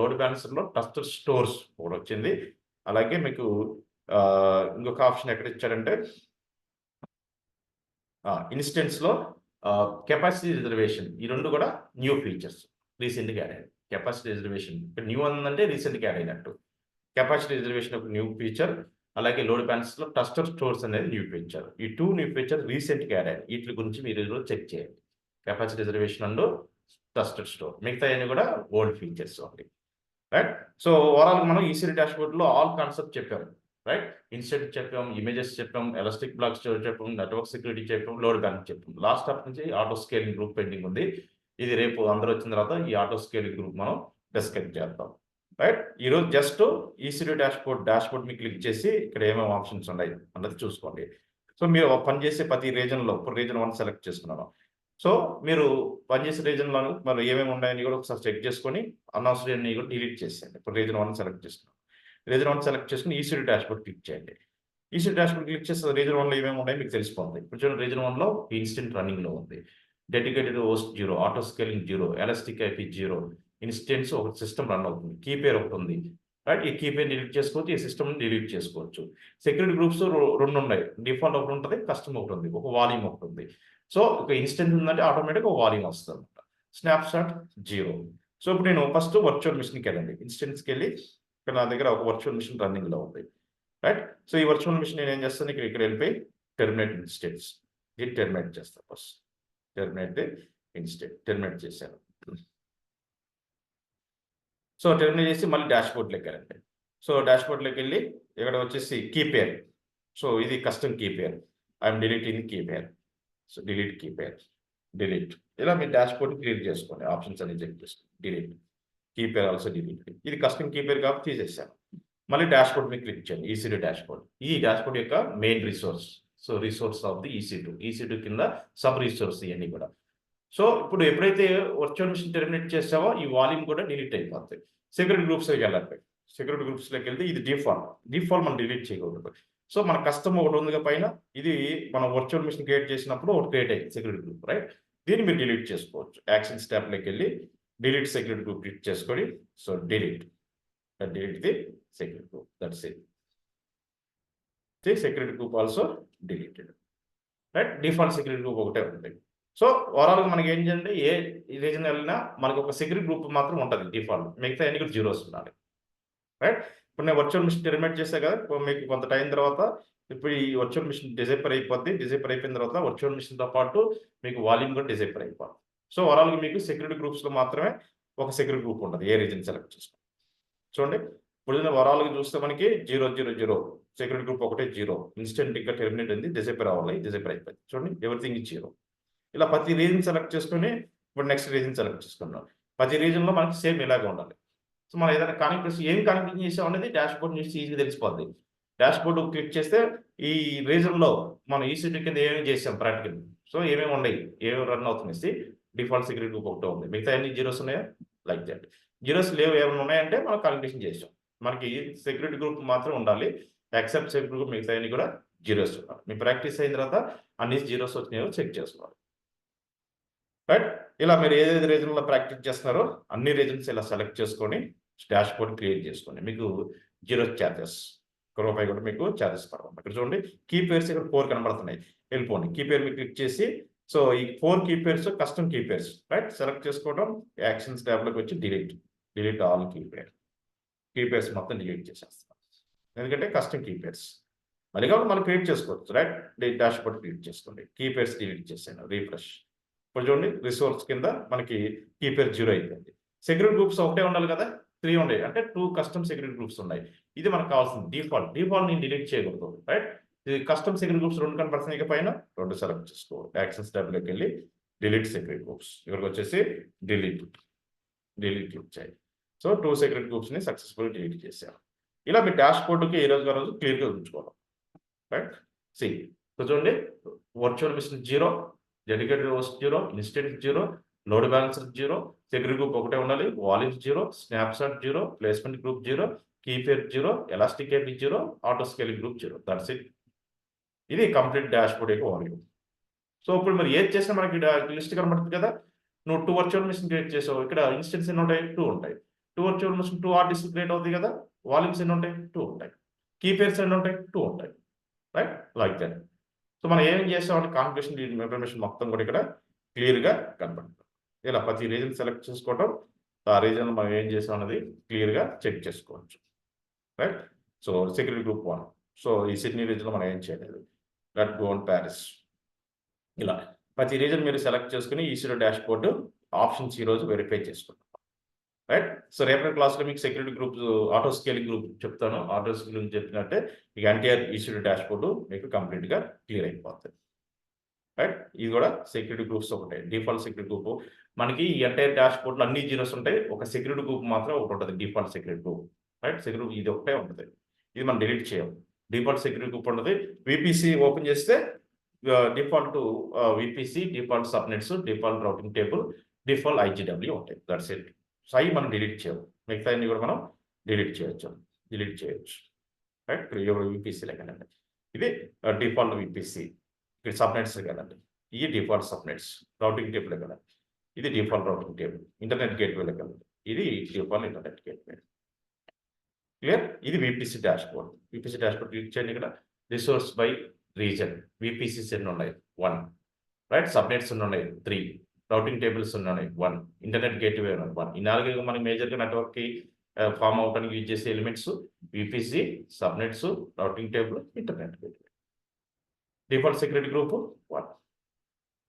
లోడ్ బ్యాలెన్సర్లో ట్రస్టెడ్ స్టోర్స్ కూడా వచ్చింది. అలాగే మీకు ఇంకొక ఆప్షన్ ఎక్కడ ఇచ్చారంటే ఇన్స్టెన్స్లో కెపాసిటీ రిజర్వేషన్. ఈ 2 కూడా న్యూ ఫీచర్స్ రీసెంట్గా యాడ్ అయ్యాయి. కెపాసిటీ రిజర్వేషన్ ఇక్కడ న్యూ అందంటే రీసెంట్గా యాడ్ అయినట్టు. కెపాసిటీ రిజర్వేషన్ ఒక న్యూ ఫీచర్. అలాగే లోడ్ బ్యాలెన్స్లో ట్రస్టెడ్ స్టోర్స్ అనేది న్యూ ఫీచర్. ఈ 2 న్యూ ఫీచర్ రీసెంట్గా యాడ్ అయ్యాయి. వీటి గురించి మీరు ఈరోజు చెక్ చేయండి. Capacity reservation and trusted store. మిగతా అన్ని కూడా ఓల్డ్ ఫీచర్స్ ఒకటి. రైట్. సో ఓవరాల్గా మనం ఈసీడీ డాష్బోర్డ్లో ఆల్ కాన్సెప్ట్ చెప్పాము. రైట్. ఇన్స్టెంట్ చెప్పాం, ఇమేజెస్ చెప్పాం, ఎలాస్టిక్ బ్లాక్ స్టోర్ చెప్పాం, నెట్వర్క్ సెక్యూరిటీ చెప్పాం, లోడ్ బ్యాలెన్స్ చెప్పాం. లాస్ట్ హాఫ్ నుంచి ఆటో స్కేలింగ్ గ్రూప్ పెండింగ్ ఉంది. ఇది రేపు అందరూ వచ్చిన తర్వాత ఈ ఆటో స్కేలింగ్ గ్రూప్ మనం డిస్కస్ చేద్దాం. రైట్. ఈరోజు జస్ట్ ఈసీడీ డాష్బోర్డ్ మీకు క్లిక్ చేసి ఇక్కడ ఏమేమి ఆప్షన్స్ ఉన్నాయి అన్నది చూసుకోండి. సో మీరు పనిచేసే ప్రతి రీజన్లో ఇప్పుడు రీజన్ 1 సెలెక్ట్ చేసుకున్నాను. సో మీరు పనిచేసే రీజన్లో మరి ఏమేమి ఉన్నాయని కూడా ఒకసారి చెక్ చేసుకొని అనవసరం కూడా డిలీట్ చేసేయండి. ఇప్పుడు రీజన్ 1 సెలెక్ట్ చేసుకున్నాను. రీజన్ 1 సెలెక్ట్ చేసుకుని ఈసీడీ డాష్బోర్డ్ క్లిక్ చేయండి. ఈసీడీ డాష్బోర్డ్ క్లిక్ చేస్తే రీజన్ 1లో ఏమేమి ఉన్నాయో మీకు తెలిసిపోతుంది. ఇప్పుడు చూడండి రీజన్ 1లో ఇన్స్టెంట్ రన్నింగ్లో ఉంది. Dedicated host 0, auto scaling 0, elastic IP 0, instance ఒక సిస్టమ్ రన్ అవుతుంది, కీ పేర్ ఒకటి ఉంది. రైట్. ఈ కీ పేర్ డిలీట్ చేసుకోవచ్చు, ఈ సిస్టమ్ని డిలీట్ చేసుకోవచ్చు. సెక్యూరిటీ గ్రూప్స్ 2 ఉన్నాయి. డిఫాల్ట్ ఒకటి ఉంటుంది, కస్టమ్ ఒకటి ఉంది, ఒక వాల్యూమ్ ఒకటి ఉంది. సో ఒక ఇన్స్టెన్స్ ఉందంటే ఆటోమేటిక్గా ఒక వాల్యూమ్ వస్తుంది అనమాట. Snap shot 0. సో ఇప్పుడు నేను ఫస్ట్ వర్చువల్ మిషన్కి వెళ్ళండి. ఇన్స్టెన్స్కి వెళ్ళి ఇక్కడ నా దగ్గర ఒక వర్చువల్ మిషన్ రన్నింగ్లో ఉంది. రైట్. సో ఈ వర్చువల్ మిషన్ నేను ఏం చేస్తాను, ఇక్కడ వెళ్ళిపోయి టెర్మినేట్ ఇన్స్టెన్స్ ఇది టెర్మినేట్ చేస్తాను. ఫస్ట్ టెర్మినేట్ టెర్మినేట్ చేశాను. సో టెర్మినేట్ చేసి మళ్ళీ డాష్బోర్డ్లోకి వెళ్ళండి. సో డాష్బోర్డ్లోకి వెళ్ళి ఇక్కడ వచ్చేసి కీ పేర్. సో ఇది custom key pair. I'm deleting key pair. So delete key pair, delete. ఇలా మీ డాష్బోర్డ్ క్లియర్ చేసుకోండి. ఆప్షన్స్ అన్ని చెక్ చేసుకోండి. Delete key pair also delete. ఇది కస్టమ్ కీ పేర్ కాబట్టి తీసేసాను. మళ్ళీ డాష్బోర్డ్ మీద క్లిక్ చేయండి. ECD dashboard. ఈ డాష్బోర్డ్ యొక్క main resource. So resource of the EC2 కింద సబ్ రిసోర్స్ ఇవన్నీ కూడా. సో ఇప్పుడు ఎప్పుడైతే వర్చువల్ మిషన్ టెర్మినేట్ చేసావో ఈ వాల్యూమ్ కూడా డిలీట్ అయిపోతాయి. సెక్యూరిటీ గ్రూప్స్లోకి వెళ్ళండి. సెక్యూరిటీ గ్రూప్స్లోకి వెళ్తే ఇది డిఫాల్ట్ మనం డిలీట్ చేయకూడదు. సో మన కస్టమ్ ఒకటి ఉంది పైన, ఇది మనం వర్చువల్ మిషన్ క్రియేట్ చేసినప్పుడు ఒకటి క్రియేట్ అయ్యింది సెక్యూరిటీ గ్రూప్. రైట్. దీన్ని మీరు డిలీట్ చేసుకోవచ్చు. యాక్షన్స్ ట్యాబ్లోకి వెళ్ళి డిలీట్ సెక్యూరిటీ గ్రూప్ క్లిక్ చేసుకొని so delete the security group. That's it. The security group also deleted. Right, default security group ఒకటే ఉంటుంది. సో ఓవరాల్గా మనకి ఏంటంటే ఏ రీజన్ వెళ్ళినా మనకు ఒక సెక్యూరిటీ గ్రూప్ మాత్రం ఉంటుంది డిఫాల్ట్, మిగతా అన్ని కూడా జీరోస్ ఉండాలి. రైట్, ఇప్పుడు నేను వర్చువల్ మిషన్ టెర్మినేట్ చేసా కదా, మీకు కొంత టైం తర్వాత ఇప్పుడు ఈ వర్చువల్ మిషన్ డిజైపర్ అయిపోద్ది. డిజైపర్ అయిపోయిన తర్వాత వర్చువల్ మిషన్తో పాటు మీకు వాల్యూమ్ కూడా డిజైపర్ అయిపోద్ది. సో ఓవరాల్గా మీకు సెక్యూరిటీ గ్రూప్స్లో మాత్రమే ఒక సెక్యూరిటీ గ్రూప్ ఉంటుంది ఏ రీజన్ సెలెక్ట్ చేసుకోండి. చూడండి, ఇప్పుడు ఓవరాల్గా చూస్తే మనకి 000 సెక్యూరిటీ గ్రూప్ ఒకటే 0, ఇన్స్టెంట్ ఇంకా టెర్మినేట్ ఉంది, డిజైపర్ అవ్వాలి, డిజైపర్ అయిపోయింది. చూడండి, ఎవ్రీథింగ్ ఇస్ 0. ఇలా ప్రతి రీజన్ సెలెక్ట్ చేసుకొని ఇప్పుడు నెక్స్ట్ రీజన్ సెలెక్ట్ చేసుకున్నాం. ప్రతి రీజన్లో మనకి సేమ్ ఇలాగే ఉండాలి. సో మనం ఏదైనా కాన్ఫిగరేషన్ ఏం కాన్ఫిగరేషన్ చేసాం అనేది డాష్ బోర్డ్ నుంచి ఈజీగా తెలిసిపోద్ది. డాష్ బోర్డ్ క్లిక్ చేస్తే ఈ రీజన్లో మనం ఈసీటీ కింద ఏమేమి చేసాం ప్రాక్టికల్, సో ఏమేమి ఉన్నాయి, ఏమేమి రన్ అవుతుంది, డిఫాల్ట్ సెక్యూరిటీ గ్రూప్ ఒకటే ఉంది, మిగతా అన్ని జీరోస్ ఉన్నాయా లైక్ దట్. జీరోస్ లేవు ఏమైనా ఉన్నాయంటే మనం కాన్ఫిగరేషన్ చేసాం. మనకి సెక్యూరిటీ గ్రూప్ మాత్రం ఉండాలి, యాక్సెప్ట్ సెక్యూరిటీ గ్రూప్ మిగతా అన్ని కూడా జీరోస్ ఉండాలి. మీ ప్రాక్టీస్ అయిన తర్వాత అన్ని జీరోస్ వచ్చినాయో చెక్ చేసుకోవాలి. రైట్, ఇలా మీరు ఏదైతే రీజన్లో ప్రాక్టీస్ చేస్తున్నారో అన్ని రీజన్స్ ఇలా సెలెక్ట్ చేసుకొని డాష్ బోర్డ్ క్రియేట్ చేసుకోండి. మీకు జీరో ఛార్జెస్, రూపాయి కూడా మీకు ఛార్జెస్ పడవు. ఇక్కడ చూడండి, కీ పేర్స్ ఇక్కడ 4 కనబడుతున్నాయి. వెళ్ళిపోండి, కీ పేరు మీరు క్లిక్ చేసి సో ఈ 4 key pairs custom key pairs right select చేసుకోవడం. యాక్షన్స్ ట్యాబ్లోకి వచ్చి డిలీట్ ఆల్ కీ పేర్స్ మొత్తం డిలీట్ చేసేస్తాం, ఎందుకంటే కస్టమ్ కీ పేర్స్. మళ్ళీ కాబట్టి మనం క్రియేట్ చేసుకోవచ్చు. రైట్, డాష్ బోర్డ్ క్రియేట్ చేసుకోండి, కీ పేర్స్ డిలీట్ చేసాను, రీఫ్రెష్. ఇప్పుడు చూడండి, రిసోర్స్ కింద మనకి కీ పేర్ 0 అయిపోయింది. సెక్యూరిటీ గ్రూప్స్ ఒకటే ఉండాలి కదా, 3 ఉన్నాయి, అంటే 2 కస్టమ్ సెక్యూరిటీ గ్రూప్స్ ఉన్నాయి. ఇది మనకు కావాల్సింది డిఫాల్ట్ నేను డిలీట్ చేయకూడదు. రైట్, ఇది కస్టమ్ సెక్యూరిటీ గ్రూప్స్ 2 కనపడుతున్నాయి, పైన 2 సెలెక్ట్ చేసుకో. యాక్సెస్ ట్యాబ్లోకి వెళ్ళి డిలీట్ సెక్యూరిటీ గ్రూప్స్, ఇక్కడికి వచ్చేసి డిలీట్ క్లిక్ చేయాలి. సో 2 సెక్యూరిటీ గ్రూప్స్ని సక్సెస్ఫుల్ డిలీట్ చేశాను. ఇలా మీ డాష్ బోర్డుకి ఏ రోజు రోజు క్లియర్గా ఉంచుకోవడం. రైట్, సో చూడండి, virtual machine 0, dedicated host 0, instance 0, load balancer 0, security group ఒకటే ఉండాలి, volumes 0, snapshot 0, placement group 0, key pair 0, elastic cable 0, auto scaling group 0. That's it. ఇది కంప్లీట్ డాష్ బోర్డ్ యొక్క వాల్యూమ్. సో ఇప్పుడు మీరు ఏది చేసినా మనకి లిస్ట్ కనబడుతుంది కదా. నువ్వు 2 వర్చువల్ మిషన్ క్రియేట్ చేసావు, ఇక్కడ ఇన్స్టెన్స్ ఎన్ని ఉంటాయి, 2 ఉంటాయి. 2 virtual machine 2 hard disk create అవుతుంది కదా. వాల్యూమ్స్ ఎన్ని ఉంటాయి, 2 ఉంటాయి. కీ పేర్స్ ఎన్ని ఉంటాయి, 2 ఉంటాయి. Right, like that. సో మనం ఏం చేసామంటే కాన్ఫిగరేషన్ ఇన్ఫర్మేషన్ మొత్తం కూడా ఇక్కడ క్లియర్గా కనపడుతుంది. ఇలా ప్రతి రీజన్ సెలెక్ట్ చేసుకోవడం, ఆ రీజన్ మనం ఏం చేసాం అనేది క్లియర్గా చెక్ చేసుకోవచ్చు. Right, so security group 1. So ఈ సిడ్నీ రీజన్లో మనం ఏం చేయలేదు. Let go on Paris. ఇలా ప్రతి రీజన్ మీరు సెలెక్ట్ చేసుకుని ఈసీడీ డాష్ బోర్డు ఆప్షన్స్ ఈరోజు వెరిఫై చేసుకుంటాం. రైట్, సో రేపటి క్లాస్లో మీకు security group auto scaling group చెప్తాను. ఆటో స్కేలింగ్ చెప్పినట్టే మీకు ఎన్టీఆర్ ఈసీడీ డాష్ బోర్డు మీకు కంప్లీట్గా క్లియర్ అయిపోతుంది. రైట్, ఇది కూడా సెక్యూరిటీ గ్రూప్స్ ఒకటే, డిఫాల్ట్ సెక్యూరిటీ గ్రూప్. మనకి ఈ ఎంటైర్ డాష్ బోర్డ్లో అన్ని జీరోస్ ఉంటాయి, ఒక సెక్యూరిటీ గ్రూప్ మాత్రం ఒకటి ఉంటుంది, default security group. Right, security ఇది ఒకటే ఉంటుంది, ఇది మనం డిలీట్ చేయం. డిఫాల్ట్ సెక్యూరిటీ గ్రూప్ ఉంటుంది. విపిసి ఓపెన్ చేస్తే default VPC, default subnets, default routing table, default IGW ఉంటాయి. That's it. సో అవి మనం డిలీట్ చేయము, మిగతా అన్ని కూడా మనం డిలీట్ చేయొచ్చు. రైట్, విపిసి కదండి, ఇది డిఫాల్ట్ విపిసి. ఇక్కడ సబ్నెట్స్ కదండి, ఈ డిఫాల్ట్ సబ్నెట్స్. రౌటింగ్ టేబుల్ కదండి, ఇది default routing table. Internet gateway కదండి, ఇది డిఫాల్ట్ ఇంటర్నెట్ గేట్వే. క్లియర్, ఇది VPC dash board. VPC dash board click చేయండి. ఇక్కడ రిసోర్స్ బై రీజన్, విపిసిస్ ఎన్ని ఉన్నాయి, 1. రైట్, సబ్నెట్స్ ఉన్నాయి 3, రౌటింగ్ టేబుల్స్ ఉన్నాయి 1, ఇంటర్నెట్ గేట్వే ఉన్నాయి 1. ఈ 4 మనకి మేజర్గా నెట్వర్క్కి ఫామ్ అవడానికి యూజ్ చేసే elements VPC, subnets, routing table, internet gateway. Default security group 1.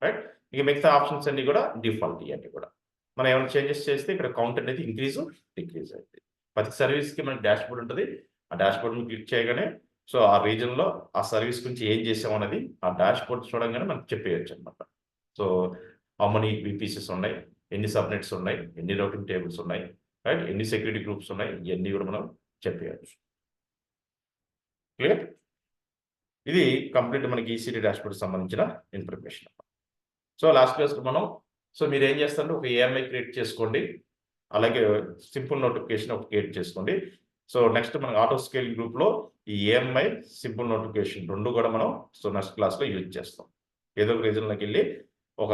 Right, ఇక మిగతా ఆప్షన్స్ అన్ని కూడా డిఫాల్ట్. ఇవన్నీ కూడా మనం ఏమైనా చేంజెస్ చేస్తే ఇక్కడ కౌంట్ అనేది ఇంక్రీజ్ డిక్రీజ్ అవుతుంది. ప్రతి సర్వీస్కి మనకి డాష్ బోర్డ్ ఉంటుంది. ఆ డాష్ బోర్డ్ క్లిక్ చేయగానే సో ఆ రీజన్లో ఆ సర్వీస్ గురించి ఏం చేసాం అనేది ఆ డాష్ బోర్డ్ చూడంగానే మనకు చెప్పేయచ్చు అనమాట. సో హౌ మెనీ విపిసిస్ ఉన్నాయి, ఎన్ని సబ్నెట్స్ ఉన్నాయి, ఎన్ని రౌటింగ్ టేబుల్స్ ఉన్నాయి, రైట్, ఎన్ని సెక్యూరిటీ గ్రూప్స్ ఉన్నాయి, ఇవన్నీ కూడా మనం చెప్పేయచ్చు. క్లియర్, ఇది కంప్లీట్ మనకి ఈసీడీ డాష్ బోర్డ్ సంబంధించిన ఇన్ఫర్మేషన్. సో లాస్ట్ క్లాస్లో మనం సో మీరు ఏం చేస్తారంటే ఒక ఏఎంఐ క్రియేట్ చేసుకోండి, అలాగే సింపుల్ నోటిఫికేషన్ ఒక క్రియేట్ చేసుకోండి. సో నెక్స్ట్ మన ఆటో స్కేలింగ్ గ్రూప్లో ఈ ఏఎంఐ సింపుల్ నోటిఫికేషన్ 2 కూడా మనం సో నెక్స్ట్ క్లాస్లో యూజ్ చేస్తాం. ఏదో ఒక రీజన్లోకి వెళ్ళి ఒక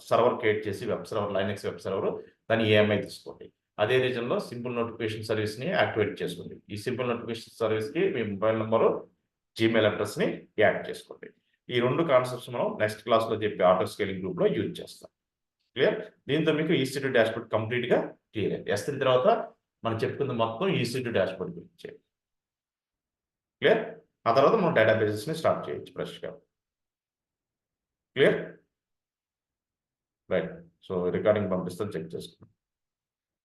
సర్వర్ క్రియేట్ చేసి web server Linux web server దాని ఏఎంఐ తీసుకోండి. అదే రీజన్లో సింపుల్ నోటిఫికేషన్ సర్వీస్ని యాక్టివేట్ చేసుకోండి. ఈ సింపుల్ నోటిఫికేషన్ సర్వీస్కి మీ మొబైల్ నెంబరు జీమెయిల్ అడ్రస్ని యాడ్ చేసుకోండి. ఈ 2 కాన్సెప్ట్స్ మనం నెక్స్ట్ క్లాస్లో చెప్పి ఆటో స్కేలింగ్ గ్రూప్లో యూజ్ చేస్తాం. క్లియర్? దీంతో మీకు EC2 డాష్బోర్డ్ కంప్లీట్గా క్లియర్ అయింది. S3 తర్వాత మనం చెప్పుకుంది మొత్తం EC2 డాష్బోర్డ్ గురించి. క్లియర్? ఆ తర్వాత మనం డేటాబేసెస్ని స్టార్ట్ చేయొచ్చు ఫ్రెష్గా. క్లియర్? రైట్. సో రికార్డింగ్ పంపిస్తాను, చెక్ చేసుకోండి.